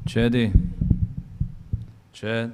Chedi. Ched.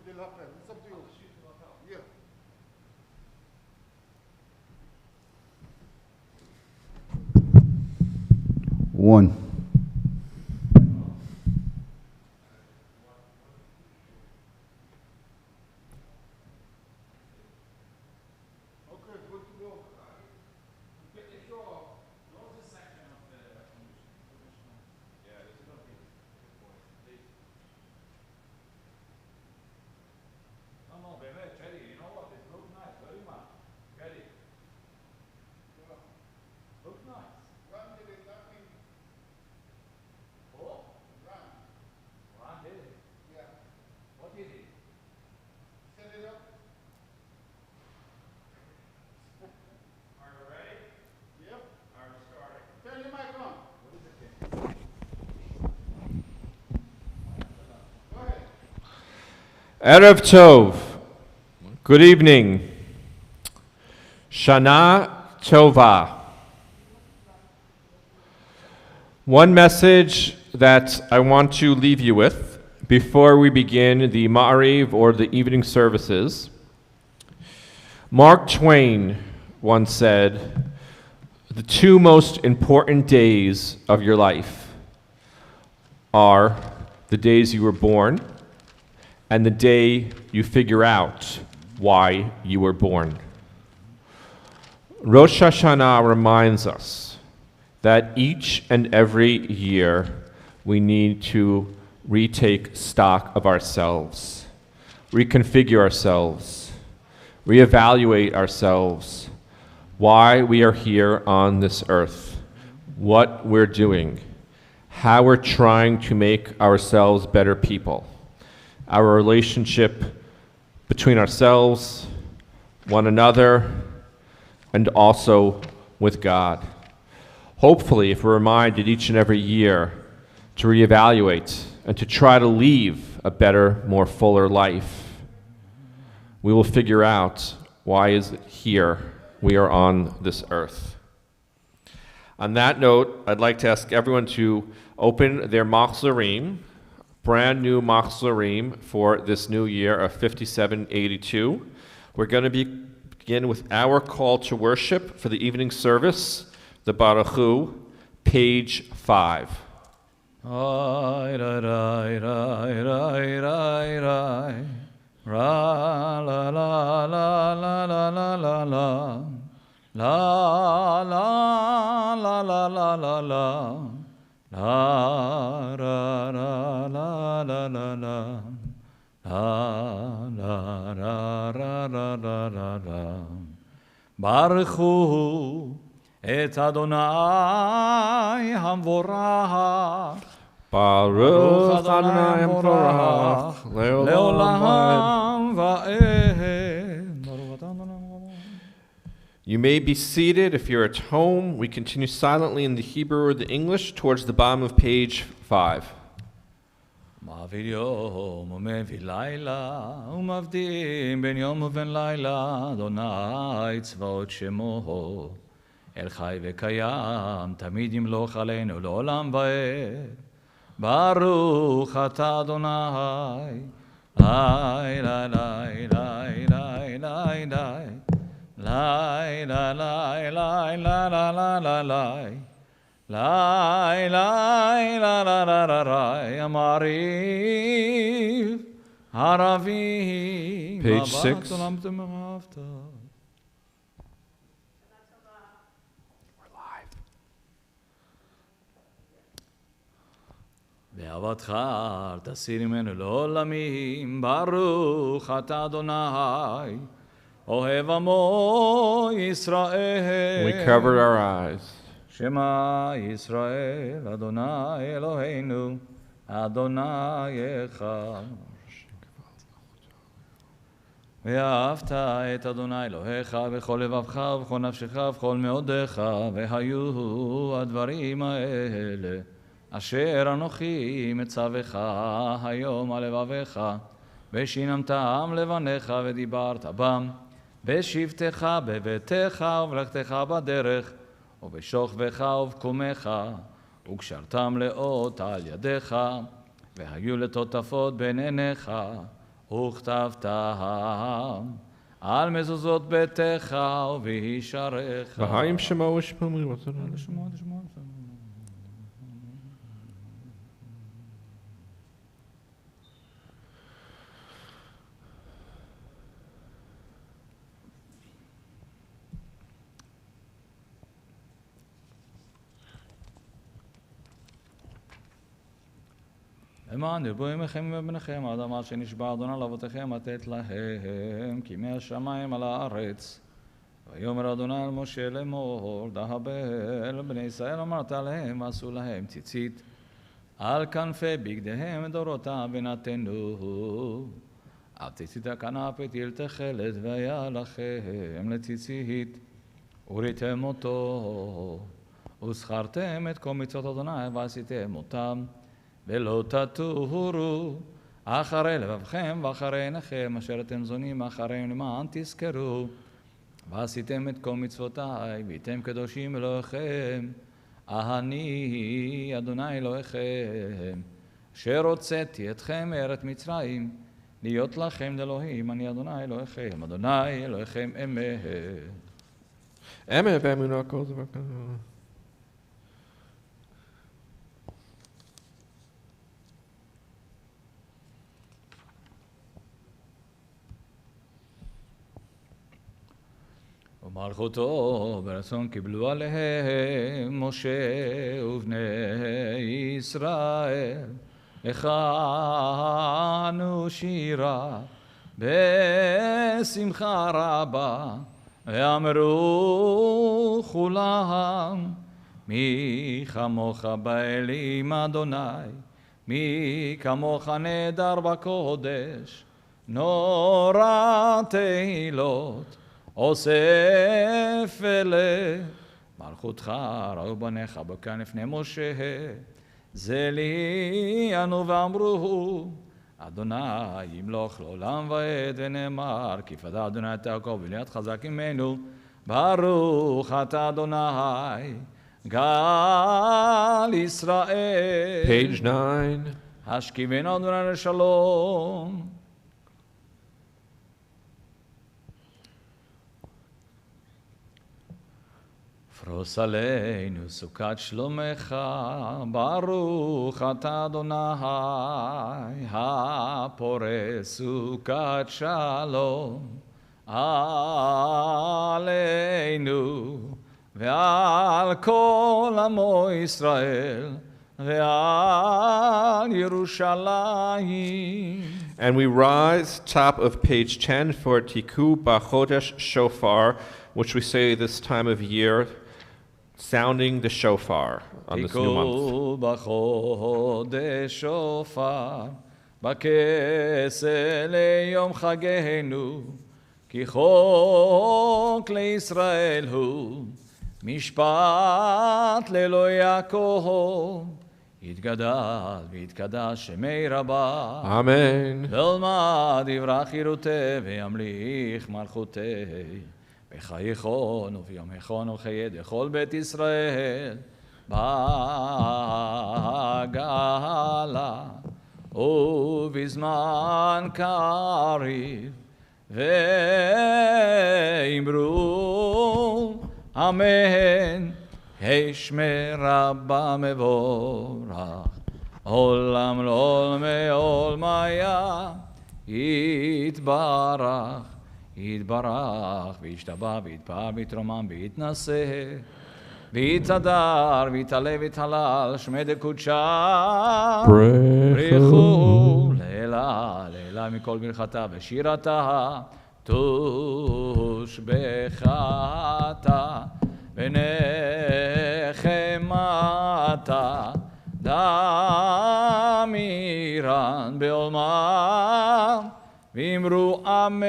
It's up to you. Yeah. One. Okay, good to go. If you're close this section of the yeah, this is okay. Good point. Please. No, באמת, Eddie, you know what? It looks nice, very much. Eddie. Yeah. Looks nice. Ron did it, not me. Oh? Ron. Ron did it? Yeah. What did he? Set it up. Are you ready? Yep. Are we starting? Turn your mic on. What is it? Go ahead. Erev Tov. Good evening. Shana Tova. One message that I want to leave you with before we begin the Ma'ariv or the evening services. Mark Twain once said, the two most important days of your life are the days you were born and the day you figure out why you were born. Rosh Hashanah reminds us that each and every year we need to retake stock of ourselves, reconfigure ourselves, reevaluate ourselves, why we are here on this earth, what we're doing, how we're trying to make ourselves better people, our relationship between ourselves, one another, and also with God. Hopefully, if we're reminded each and every year to reevaluate and to try to leave a better, more fuller life, we will figure out why is it here we are on this earth. On that note, I'd like to ask everyone to open their Machzorim, brand new Machzorim for this new year of 5782. We're going to begin with our call to worship for the evening service, the Baruch Hu, page 5. Ra la la la la la la la la la la la la la la la la ra ra la la la la la la ra ra ra ra ra ra Baruch et Adonai hamvorach Baruch Adonai Hamvorach Leolam va'ed. You may be seated if you're at home. We continue silently in the Hebrew or the English towards the bottom of page 5. מעביר יום ומביא לילה ומבדיל בין יום ובין לילה אדוני צבאות שמו אל חי וקיים תמיד ימלוך עלינו לעולם ועד ברוך אתה אדוני לי לי לי לי לי לי לי לי לי לי לי Lai, lai, la, la, la, la, la, Amariv, ערבים, Page 6. עולם תמרבת. באהבתך אל תסיר ממנו לעולמים, ברוך אתה אדוני, אוהב עמו ישראל. We covered our eyes. שמע ישראל, אדוני אלוהינו, אדוני אחד. ואהבת את אדוני אלוהיך בכל לבבך ובכל נפשך ובכל מאודיך, והיו הדברים האלה אשר אנוכי מצווך היום על לבביך, ושיננתם לבניך ודיברת בם, בשבתך בביתך ובלכתך בדרך, ובשוכבך ובקומך, וקשרתם לאות על ידיך, והיו לטוטפות בין עיניך, וכתבתם על מזוזות ביתך ובישעריך. V'haim shemo u'shpilmi. למען ירבו ימיכם ובניכם עד אמר שנשבע אדוני לאבותיכם לתת להם כימי השמיים על הארץ. ויאמר אדוני אל משה לאמור, דהבל בני ישראל אמרת להם ועשו להם ציצית על כנפי בגדיהם דורותם ונתנו. על ציצית הכנף תהיל תכלת והיה לכם לציצית וריתם אותו וזכרתם את כל מצוות אדוני ועשיתם אותם. ולא תטורו אחרי לבבכם ואחרי עיניכם אשר אתם זונים אחריהם למען תזכרו. ועשיתם את כל מצוותיי והייתם קדושים אלוהיכם, אני אדוני אלוהיכם אשר הוצאתי אתכם מארץ מצרים להיות לכם לאלוהים, אני אדוני אלוהיכם, אדוני אלוהיכם אמת. Emet באמונה כל דבר. ומלכותו ברצון קיבלו עליהם משה ובני ישראל, הכנו שירה בשמחה רבה, ואמרו כולם מי כמוך באלים אדוני, מי כמוך נהדר בקודש, נורא תהילות אוסף אלה. מלכותך ראו בניך בקן לפני משה, זה לי אנו ואמרו אדוני ימלוך לעולם ועד, ונאמר כי פדה אדוני את יעקב וליד חזק ממנו, ברוך אתה אדוני גל ישראל. Page 9. השכיבנו אדוני לשלום. פרוס עלינו סוכת שלומך, ברוך אתה אדוני הפורס סוכת שלום עלינו ועל כל עמו ישראל ועל ירושלים. And we rise, top of page 10, for Tiku B'Chodesh Shofar, which we say this time of year, sounding the shofar on this new month. תיקו בחודש שופר, בכסל ליום חגנו, כי חוק לישראל הוא, משפט לאלוהי יעקב, יתגדל ויתקדש שמי רבה. Amen. ולמד יברח חירותי וימליך מלכותי. בחייכון וביומכון וחיי דכל בית ישראל בגאלה ובזמן קריב, ואמרו אמן. השמי רבה מבורך עולם לעולמי עולמיה, יתברך, יתברך, וישתבח, ויתפאר, ויתרומם, ויתנשא, ויתהדר, ויתעלה, ויתהלל, שמי דקודשה, ברכו, לעילה, לעילה מכל ברכתה ושירתה, תושבחתה, ונחמתה, דמירן בעולמה, ואמרו אמן.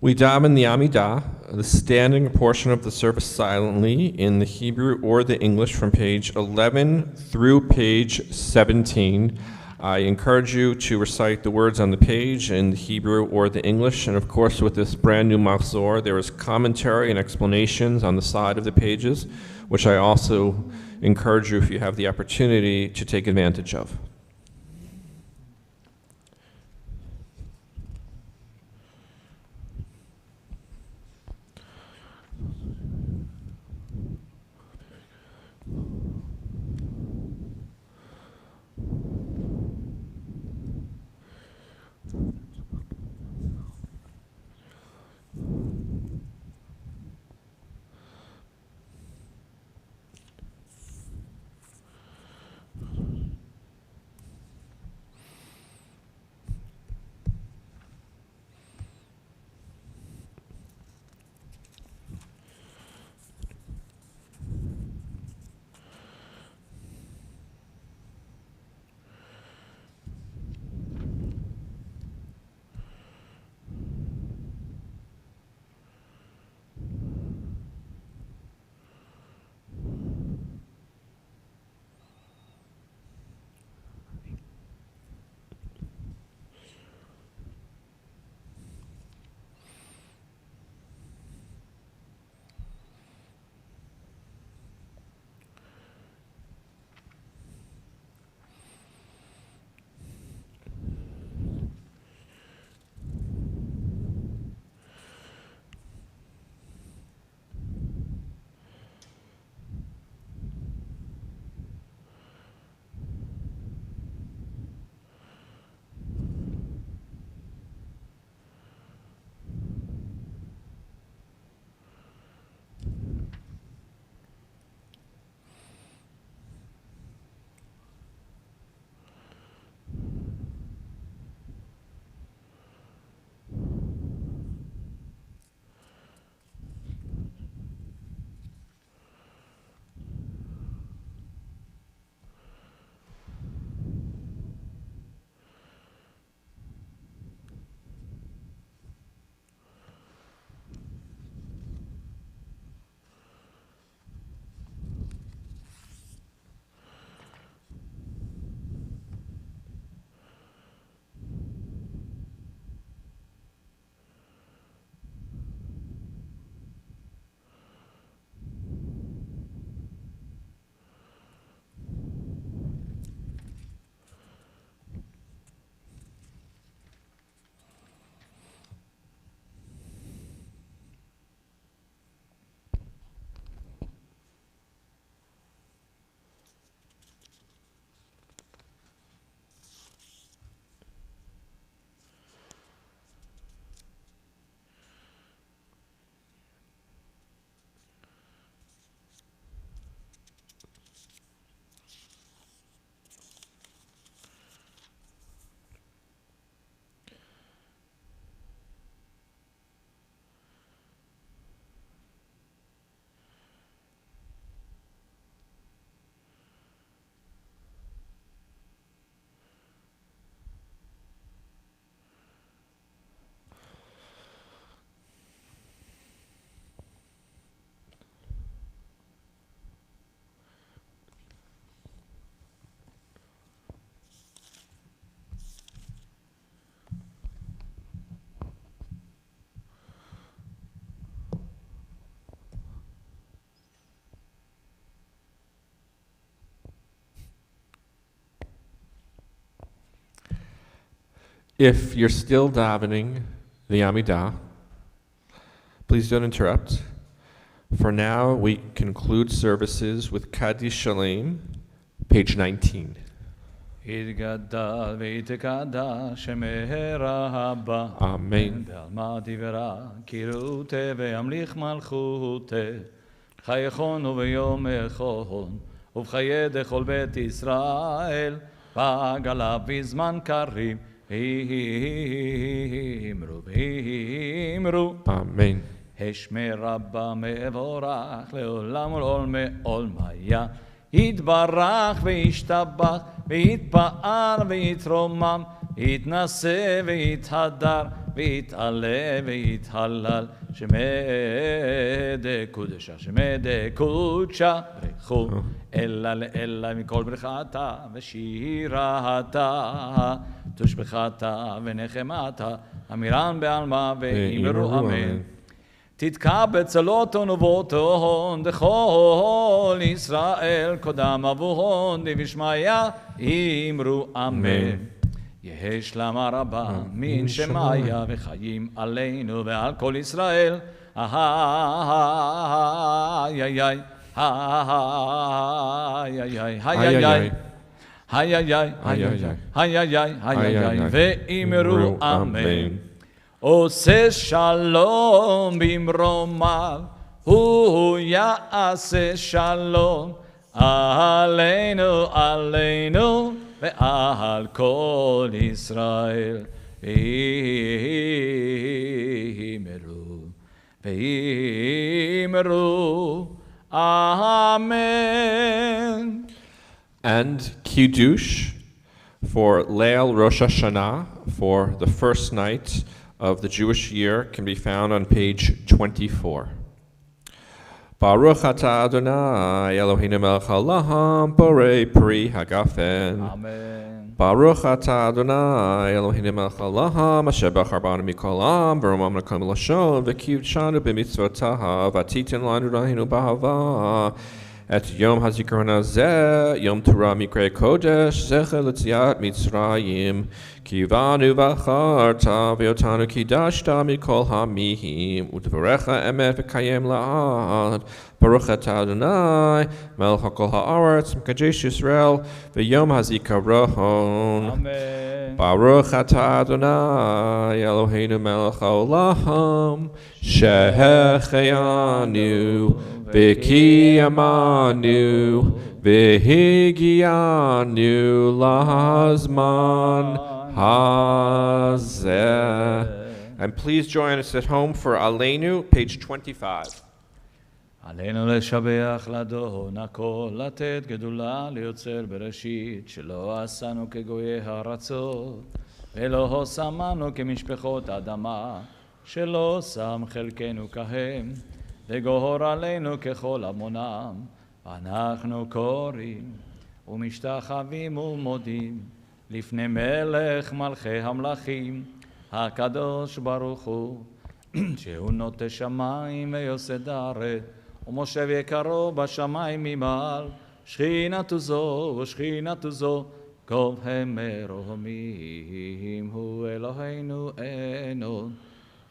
We daven the Amidah, the standing portion of the service silently in the Hebrew or the English from page 11 through page 17. I encourage you to recite the words on the page in the Hebrew or the English, and of course with this brand new Mahzor, there is commentary and explanations on the side of the pages, which I also encourage you, if you have the opportunity, to take advantage of. If you're still davening the Amidah, please don't interrupt. For now, we conclude services with Kaddish Shalem, page 19. יתגדל ויתקדש שמהרה הבא. Amen. בעלמא דברה קירותה וימליך מלכותה. חייכון וביום איכון ובחיי דכל בית ישראל. בגלה בזמן קריב אמרו ואמרו. Amen. השמי רבה מבורך לעולם ולעולמי עולמיה. יתברך וישתבח ויתפאר ויתרומם יתנשא ויתהדר ויתעלה ויתהלל. שמי דקודשה שמי דקודשה ברכו אלא לאלה מכל ברכתה ושירתה תושבחתה ונחמתה אמירן בעלמא ואמרו אמן. תתקע בצלותון ובאותון דכל ישראל קודם אבוהון דבשמיא אמרו אמן. יהי שלמה רבה מן שמיה וחיים עלינו ועל כל ישראל. איי איי איי איי ואמרו אמן. עושה שלום במרומיו, הוא יעשה שלום עלינו, עלינו ועל כל ישראל. ואמרו, ואמרו, Amen. And Kiddush for Leil Rosh Hashanah for the first night of the Jewish year can be found on page 24. Baruch atah Adonai Eloheinu melech haolam borei pri hagafen. Amen. Baruch atah Adonai Eloheinu melech haolam asher bachar banu mikol am v'romam lakom lashon v'kivdshanu b'mitzvotav v'atitin lanu rahinu b'ahava. Et Yom HaZikaron Hazeh, Yom Torah Mikra Kodesh, Zecher L'Tziat Mitzrayim, Kivanu V'acharta, V'yotanu Kidashta Mikol HaMihim, U'Dvarecha Emet V'Kayem La'ad, Baruch Atah Adonai, Melech HaKol HaAretz, M'kadesh Yisrael, V'Yom HaZikaron. Amen. Baruch atah Adonai Eloheinu melech haolam shehecheyanu v'kiyamanu v'higianu lahazman hazeh. And please join us at home for Aleinu, page 25. עלינו לשבח לאדון הכל, לתת גדולה ליוצר בראשית, שלא עשנו כגויי הארצות, ולא שמנו כמשפחות אדמה, שלא שם חלקנו כהם, וגוהר עלינו ככל המונם. אנחנו קוראים ומשתחווים ומודים לפני מלך מלכי המלכים, הקדוש ברוך הוא, שהוא נוטה שמיים ויוסד הארץ, ומושב יקרו בשמיים ממעל. שכינתו זו ושכינתו זו, כל הם מרומים, הוא אלוהינו אינו,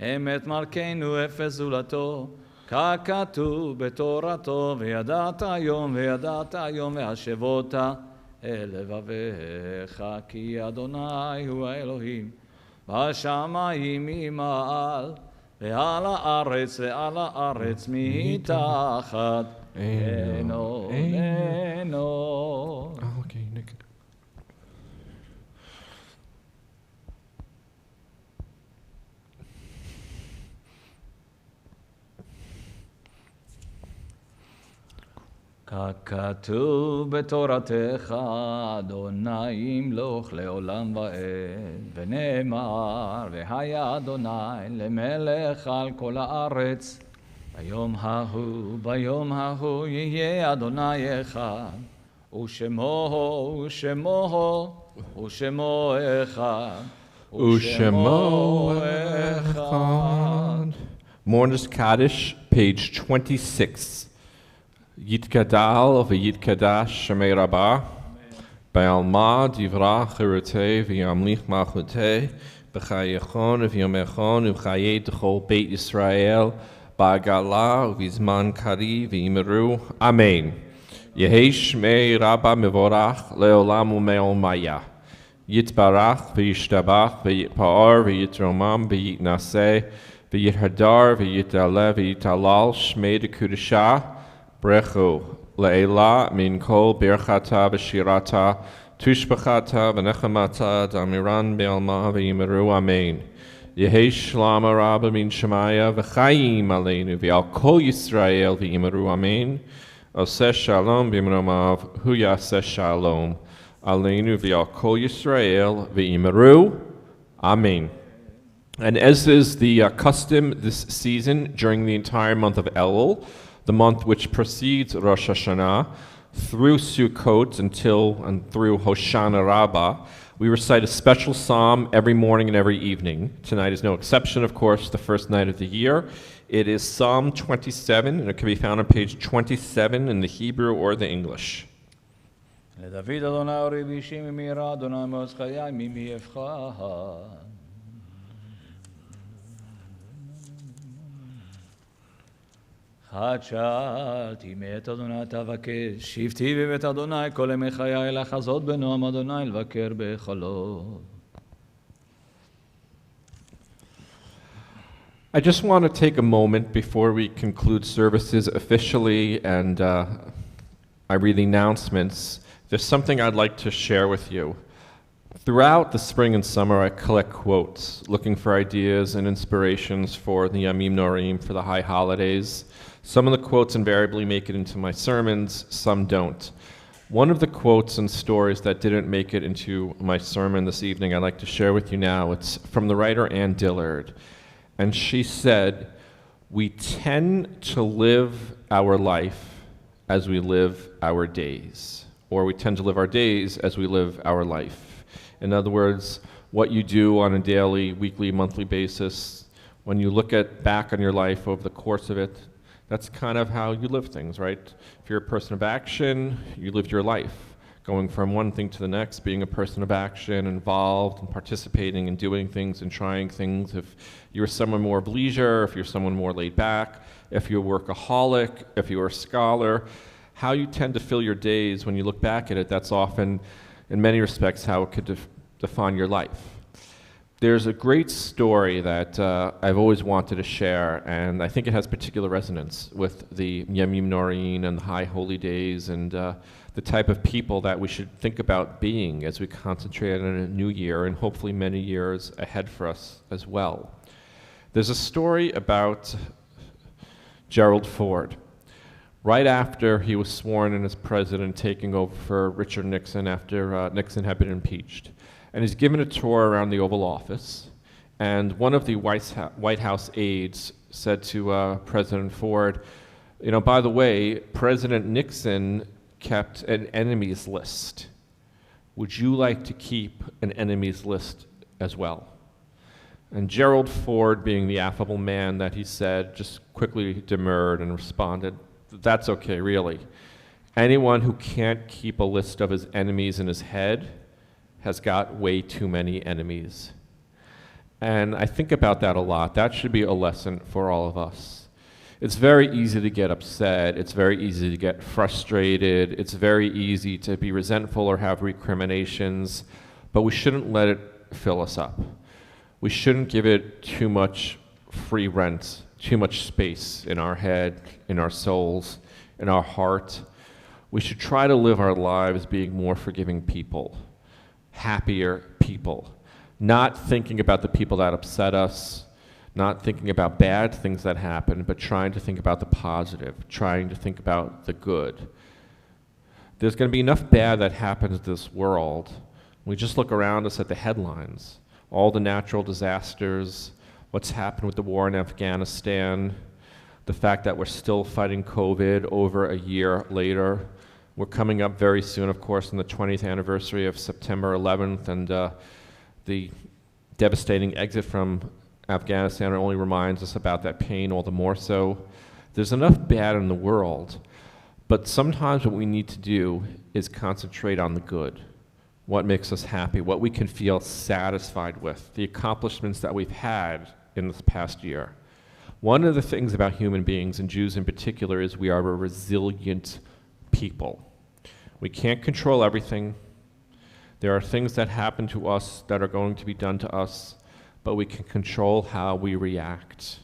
אמת מלכנו אפס זולתו, ככתוב בתורתו, וידעת היום והשבות אל לבביך, כי אדוני הוא האלוהים בשמיים ממעל, ועל הארץ מתחת אינו. Okay, Nick. ככתוב בתורתך, אדוני ימלוך לעולם ועד, ונאמר, והיה אדוני למלך על כל הארץ. ביום ההוא יהיה אדוני אחד, ושמו אחד, Ushemo Echad. Mourner's Kaddish, page 26. Yitkadal v'yitkadash Shemei Rabbah. Ba'alma divra chirutei v'yamlich malchutei. B'chayechon v'yomechon v'chayei d'chol Beit Yisrael. Ba'gala v'zman kari v'imeru. Amen. Yehi Shmei Rabba Mevorach Leolam Umeomaya. Yitbarach v'yishtabach v'yitpa'ar v'yitromam v'yitnaseh v'yithadar v'yitale v'yitalal shmei dekudashah brechu le'ela min kol birchata v'shirata tushbachata v'nechamata damiran be'alma v'yimeru amen. Yehi shlama rabba min shemaya v'chayim aleinu v'al kol Yisrael v'yimeru amen. Oseh shalom b'imromav hu yaseh shalom. Aleinu v'al kol Yisrael v'imeru. Amen. And as is the custom this season during the entire month of Elul, the month which precedes Rosh Hashanah, through Sukkot and through Hoshana Rabbah, we recite a special psalm every morning and every evening. Tonight is no exception, of course, the first night of the year. It is Psalm 27, and it can be found on page 27 in the Hebrew or the English. לדוד אדוני אורי ואישי ממהרה, אדוני מעוז חיי ממי אבחר. חד שאלתי מאת אדוני תבקש, שבתי בבית אדוני כל ימי חיי, לחזות בנועם אדוני לבקר בחולות. I just want to take a moment before we conclude services officially and I read the announcements. There's something I'd like to share with you. Throughout the spring and summer, I collect quotes, looking for ideas and inspirations for the Yamim Norim, for the high holidays. Some of the quotes invariably make it into my sermons, some don't. One of the quotes and stories that didn't make it into my sermon this evening I'd like to share with you now. It's from the writer Ann Dillard. And she said, "We tend to live our life as we live our days." Or we tend to live our days as we live our life. In other words, what you do on a daily, weekly, monthly basis, when you look back on your life over the course of it, that's kind of how you live things, right? If you're a person of action, you lived your life, going from one thing to the next, being a person of action, involved and participating and doing things and trying things. If you're someone more of leisure, if you're someone more laid back, if you're a workaholic, if you're a scholar, how you tend to fill your days when you look back at it, that's often, in many respects, how it could define your life. There's a great story that I've always wanted to share, and I think it has particular resonance with the Yamim Norim and the High Holy Days and the type of people that we should think about being as we concentrate on a new year and hopefully many years ahead for us as well. There's a story about Gerald Ford. Right after he was sworn in as president, taking over for Richard Nixon after Nixon had been impeached. And he's given a tour around the Oval Office, and one of the White House aides said to President Ford, you know, by the way, President Nixon kept an enemies list. Would you like to keep an enemies list as well? And Gerald Ford, being the affable man that he said, just quickly demurred and responded, that's okay, really. Anyone who can't keep a list of his enemies in his head has got way too many enemies. And I think about that a lot. That should be a lesson for all of us. It's very easy to get upset. It's very easy to get frustrated. It's very easy to be resentful or have recriminations, but we shouldn't let it fill us up. We shouldn't give it too much free rent, too much space in our head, in our souls, in our heart. We should try to live our lives being more forgiving people, happier people, not thinking about the people that upset us, not thinking about bad things that happen, but trying to think about the positive, trying to think about the good. There's going to be enough bad that happens in this world. We just look around us at the headlines, all the natural disasters, what's happened with the war in Afghanistan, the fact that we're still fighting COVID over a year later. We're coming up very soon, of course, on the 20th anniversary of September 11th, and the devastating exit from Afghanistan only reminds us about that pain all the more so. There's enough bad in the world, but sometimes what we need to do is concentrate on the good, what makes us happy, what we can feel satisfied with, the accomplishments that we've had in this past year. One of the things about human beings, and Jews in particular, is we are a resilient people. We can't control everything. There are things that happen to us that are going to be done to us, but we can control how we react.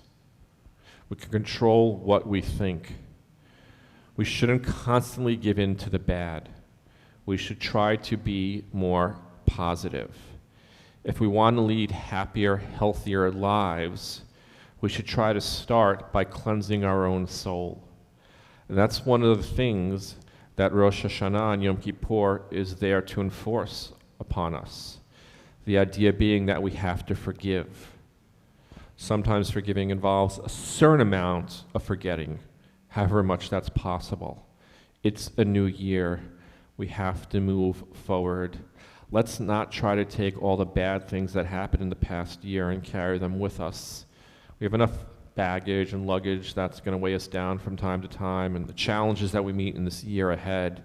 We can control what we think. We shouldn't constantly give in to the bad. We should try to be more positive. If we want to lead happier, healthier lives, we should try to start by cleansing our own soul. And that's one of the things that Rosh Hashanah and Yom Kippur is there to enforce upon us. The idea being that we have to forgive. Sometimes forgiving involves a certain amount of forgetting, however much that's possible. It's a new year. We have to move forward. Let's not try to take all the bad things that happened in the past year and carry them with us. We have enough baggage and luggage that's going to weigh us down from time to time, and the challenges that we meet in this year ahead.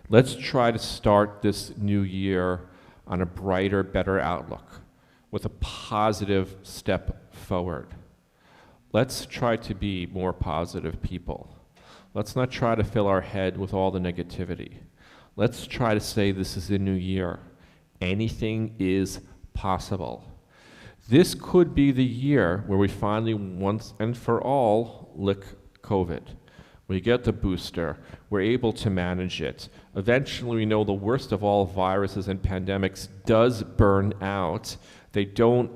Let's try to start this new year on a brighter, better outlook with a positive step forward. Let's try to be more positive people. Let's not try to fill our head with all the negativity. Let's try to say this is a new year. Anything is possible. This could be the year where we finally, once and for all, lick COVID. We get the booster. We're able to manage it. Eventually, we know the worst of all viruses and pandemics does burn out. They don't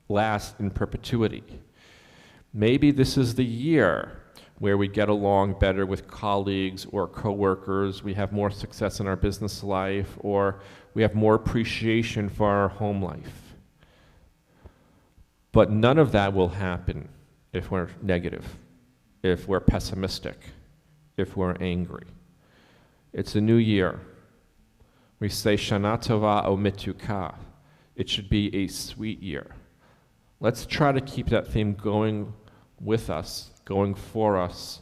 last in perpetuity. Maybe this is the year where we get along better with colleagues or coworkers, we have more success in our business life, or we have more appreciation for our home life. But none of that will happen if we're negative, if we're pessimistic, if we're angry. It's a new year. We say Shana Tova Omituka. It should be a sweet year. Let's try to keep that theme going with us, going for us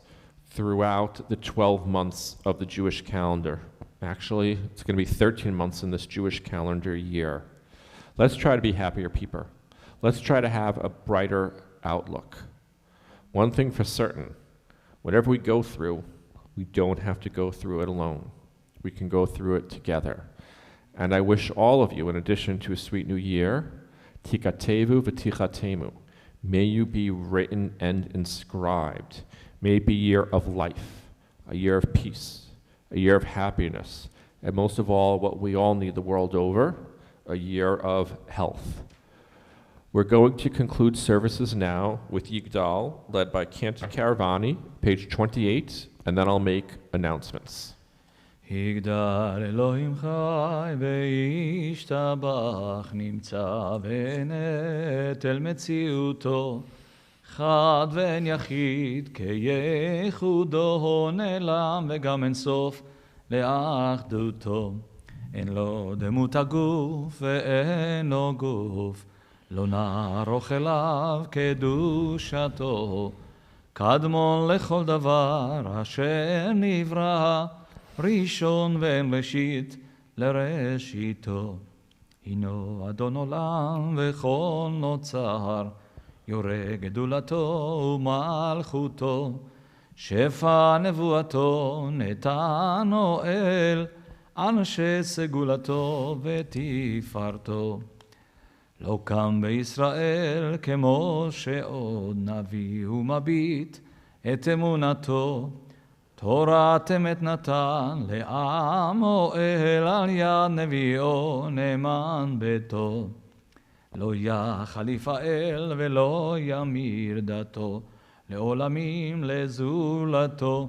throughout the 12 months of the Jewish calendar. Actually, it's going to be 13 months in this Jewish calendar year. Let's try to be happier people. Let's try to have a brighter outlook. One thing for certain, whatever we go through, we don't have to go through it alone. We can go through it together. And I wish all of you, in addition to a sweet new year, Tikatevu v'tichatemu. May you be written and inscribed. May it be a year of life, a year of peace, a year of happiness, and most of all, what we all need the world over, a year of health. We're going to conclude services now with Yigdal, led by Cantor Caravani, page 28, and then I'll make announcements. יגדל אלוהים חי וישתבח נמצא ונטל מציאותו חד ואין יחיד כייחודו נעלם וגם אין סוף לאחדותו אין לו דמות הגוף ואין לו גוף לא נערוך אליו קדושתו קדמון לכל דבר אשר נברא ראשון ואין ראשית לראשיתו. הינו אדון עולם וכל נוצר, יורה גדולתו ומלכותו, שפע נבואתו נתנו אל, אנשי סגולתו ותפארתו. לא קם בישראל כמו שעוד נביא ומביט את אמונתו, תורת אמת נתן לעמו אל על יד נביאו נאמן ביתו. לא יחליף האל ולא ימיר דתו, לעולמים לזולתו.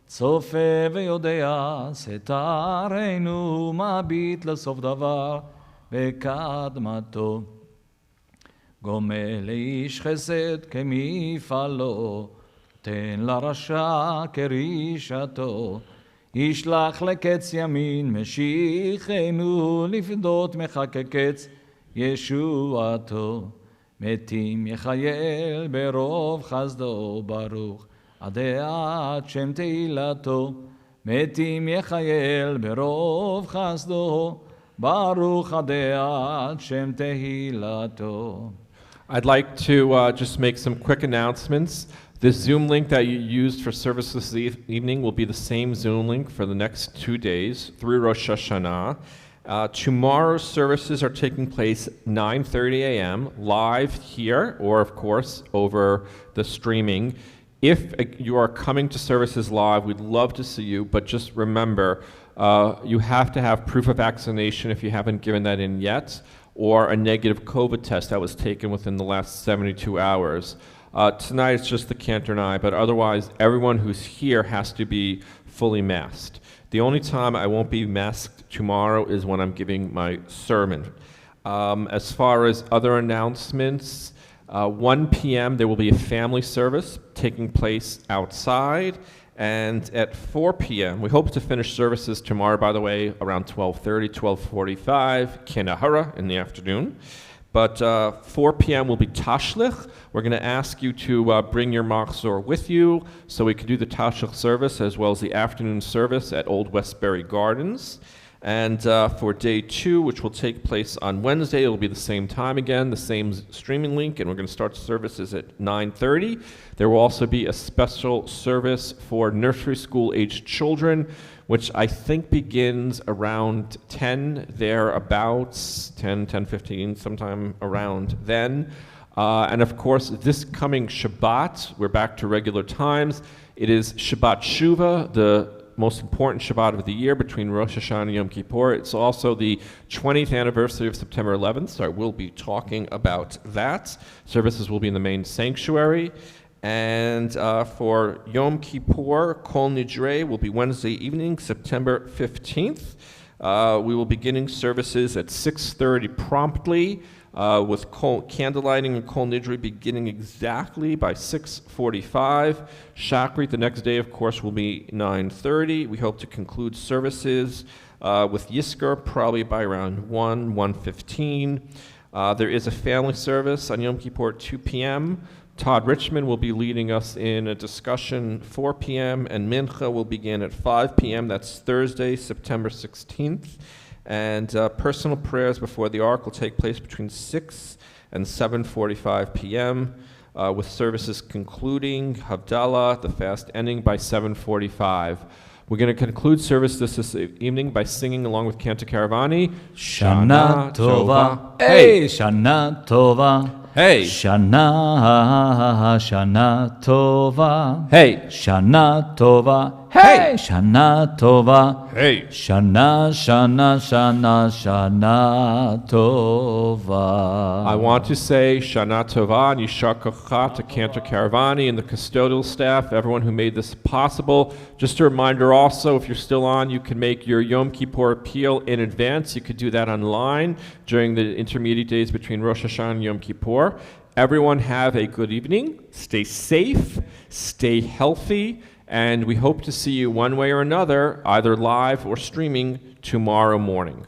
צופה ויודע סתרנו מביט לסוף דבר בקדמתו. גומל לאיש חסד כמפעלו, תן לרשע כרישתו, ישלח לקץ ימין משיחנו, לפדות מחקקץ ישועתו. מתים יחייל ברוב חסדו ברוך, עד שם תהילתו. מתים יחייל ברוב חסדו ברוך, עד שם תהילתו. I'd like to just make some quick announcements. This Zoom link that you used for service this evening will be the same Zoom link for the next 2 days through Rosh Hashanah. Tomorrow's services are taking place 9:30 a.m. live here, or of course over the streaming. If you are coming to services live, we'd love to see you, but just remember, you have to have proof of vaccination if you haven't given that in yet, or a negative COVID test that was taken within the last 72 hours. Tonight it's just the cantor and I, but otherwise everyone who's here has to be fully masked. The only time I won't be masked tomorrow is when I'm giving my sermon. As far as other announcements, 1 p.m. there will be a family service taking place outside, and at 4 p.m. we hope to finish services tomorrow, by the way, around 12:30, 12:45, Kinahara in the afternoon. But 4 p.m. will be Tashlich. We're going to ask you to bring your machzor with you so we can do the Tashlich service as well as the afternoon service at Old Westbury Gardens. And for day 2, which will take place on Wednesday, it will be the same time again, the same streaming link, and we're going to start services at 9:30. There will also be a special service for nursery school-aged children, which I think begins around 10, thereabouts, 10:15, sometime around then. And of course, this coming Shabbat, we're back to regular times. It is Shabbat Shuvah, the most important Shabbat of the year between Rosh Hashanah and Yom Kippur. It's also the 20th anniversary of September 11th, so I will be talking about that. Services will be in the main sanctuary. And for Yom Kippur, Kol Nidre will be Wednesday evening, September 15th. We will be beginning services at 6:30 promptly, with candlelighting and Kol Nidre beginning exactly by 6:45. Shachrit the next day, of course, will be 9:30. We hope to conclude services with Yisker probably by around 1:15. There is a family service on Yom Kippur at 2 p.m. Todd Richmond will be leading us in a discussion 4 p.m. and Mincha will begin at 5 p.m. That's Thursday, September 16th. And personal prayers before the Ark will take place between 6 and 7:45 p.m. With services concluding, Havdalah, the fast ending by 7:45. We're going to conclude service this evening by singing along with Cantor Caravani. Shana Tova, hey, Shana Tova. Hey. Shana Tova. Hey. Shana Tova. Hey. Shana Tova. Hey. Shana Tova. I want to say Shana Tova and Yishar Kocha to Cantor Caravani and the custodial staff, everyone who made this possible. Just a reminder also, if you're still on, you can make your Yom Kippur Appeal in advance. You could do that online during the intermediate days between Rosh Hashanah and Yom Kippur. Everyone have a good evening. Stay safe, stay healthy, and we hope to see you one way or another, either live or streaming, tomorrow morning.